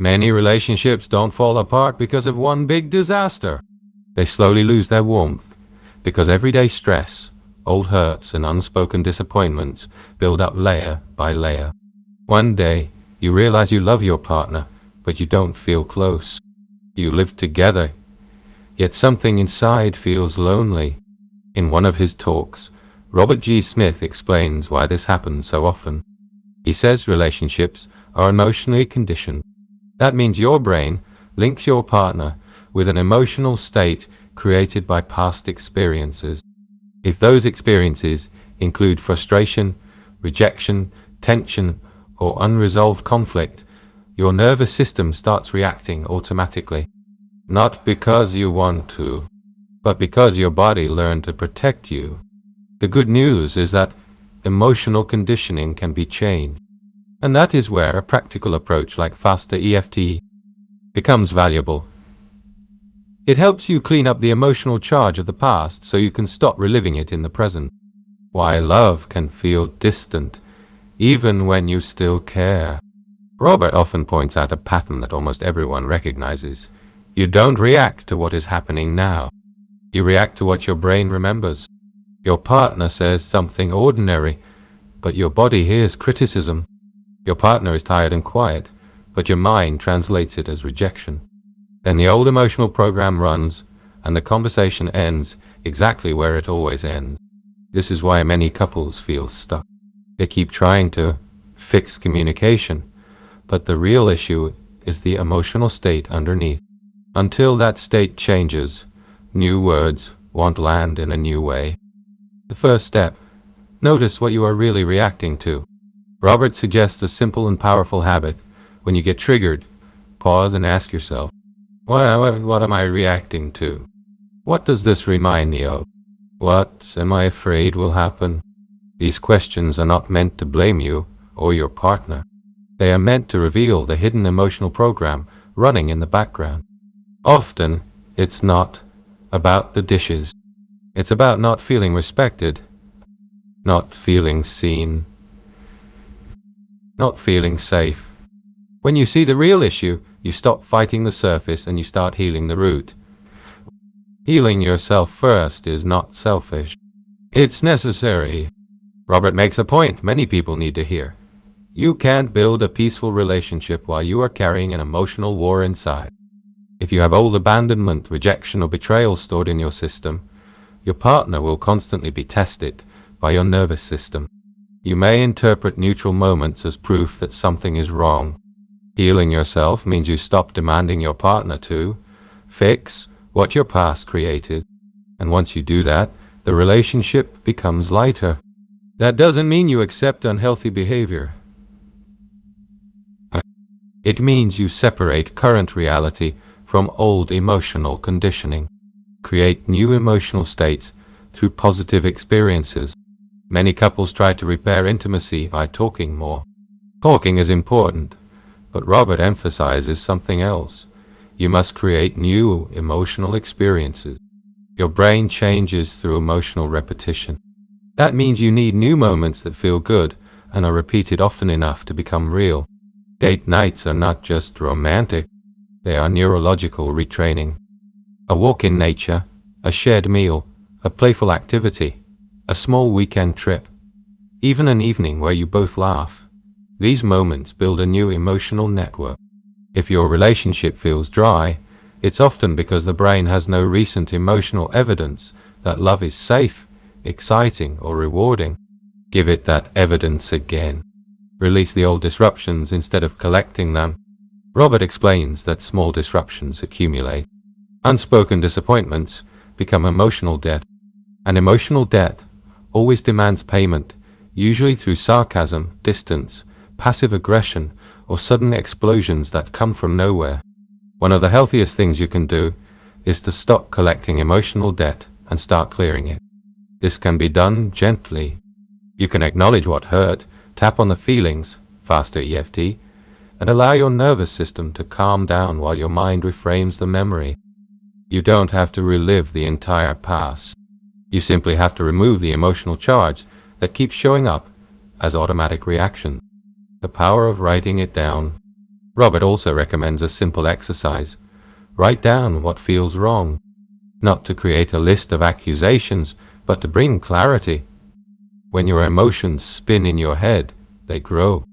Many relationships don't fall apart because of one big disaster. They slowly lose their warmth because everyday stress, old hurts, and unspoken disappointments build up layer by layer. One day, you realize you love your partner, but you don't feel close. You live together, yet something inside feels lonely. In one of his talks, Robert G. Smith explains why this happens so often. He says relationships are emotionally conditioned. That means your brain links your partner with an emotional state created by past experiences. If those experiences include frustration, rejection, tension, or unresolved conflict, your nervous system starts reacting automatically. Not because you want to, but because your body learned to protect you. The good news is that emotional conditioning can be changed. And that is where a practical approach like faster EFT becomes valuable. It helps you clean up the emotional charge of the past so you can stop reliving it in the present. Why love can feel distant, even when you still care. Robert often points out a pattern that almost everyone recognizes. You don't react to what is happening now. You react to what your brain remembers. Your partner says something ordinary, but your body hears criticism. Your partner is tired and quiet, but your mind translates it as rejection. Then the old emotional program runs, and the conversation ends exactly where it always ends. This is why many couples feel stuck. They keep trying to fix communication, but the real issue is the emotional state underneath. Until that state changes, new words won't land in a new way. The first step: notice what you are really reacting to. Robert suggests a simple and powerful habit. When you get triggered, pause and ask yourself, what am I reacting to? What does this remind me of? What am I afraid will happen? These questions are not meant to blame you or your partner. They are meant to reveal the hidden emotional program running in the background. Often, it's not about the dishes. It's about not feeling respected, not feeling seen, not feeling safe. When you see the real issue, you stop fighting the surface and you start healing the root. Healing yourself first is not selfish. It's necessary. Robert makes a point many people need to hear. You can't build a peaceful relationship while you are carrying an emotional war inside. If you have old abandonment, rejection, or betrayal stored in your system, your partner will constantly be tested by your nervous system. You may interpret neutral moments as proof that something is wrong. Healing yourself means you stop demanding your partner to fix what your past created. And once you do that, the relationship becomes lighter. That doesn't mean you accept unhealthy behavior. It means you separate current reality from old emotional conditioning. Create new emotional states through positive experiences. Many couples try to repair intimacy by talking more. Talking is important, but Robert emphasizes something else. You must create new emotional experiences. Your brain changes through emotional repetition. That means you need new moments that feel good and are repeated often enough to become real. Date nights are not just romantic, they are neurological retraining. A walk in nature, a shared meal, a playful activity, a small weekend trip, even an evening where you both laugh. These moments build a new emotional network. If your relationship feels dry, it's often because the brain has no recent emotional evidence that love is safe, exciting, or rewarding. Give it that evidence again. Release the old disruptions instead of collecting them. Robert explains that small disruptions accumulate. Unspoken disappointments become emotional debt. And emotional debt always demands payment, usually through sarcasm, distance, passive aggression, or sudden explosions that come from nowhere. One of the healthiest things you can do is to stop collecting emotional debt and start clearing it. This can be done gently. You can acknowledge what hurt, tap on the feelings, faster EFT, and allow your nervous system to calm down while your mind reframes the memory. You don't have to relive the entire past. You simply have to remove the emotional charge that keeps showing up as automatic reaction. The power of writing it down. Robert also recommends a simple exercise. Write down what feels wrong, not to create a list of accusations, but to bring clarity. When your emotions spin in your head, they grow.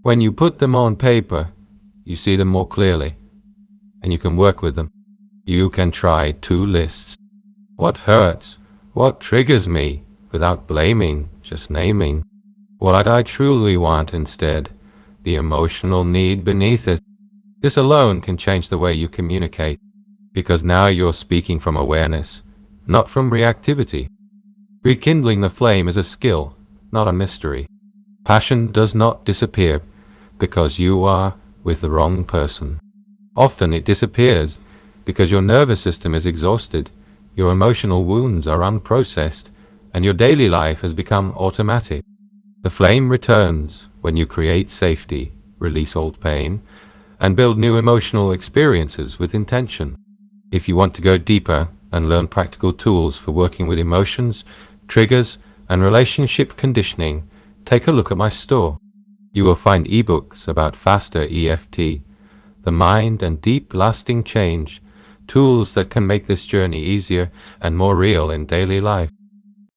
When you put them on paper, you see them more clearly, and you can work with them. You can try 2 lists. What hurts? What triggers me? Without blaming, just naming. What I truly want instead, the emotional need beneath it. This alone can change the way you communicate, because now you're speaking from awareness, not from reactivity. Rekindling the flame is a skill, not a mystery. Passion does not disappear because you are with the wrong person. Often it disappears because your nervous system is exhausted, your emotional wounds are unprocessed, and your daily life has become automatic. The flame returns when you create safety, release old pain, and build new emotional experiences with intention. If you want to go deeper and learn practical tools for working with emotions, triggers, and relationship conditioning, take a look at my store. You will find ebooks about faster EFT, the mind and deep lasting change, tools that can make this journey easier and more real in daily life.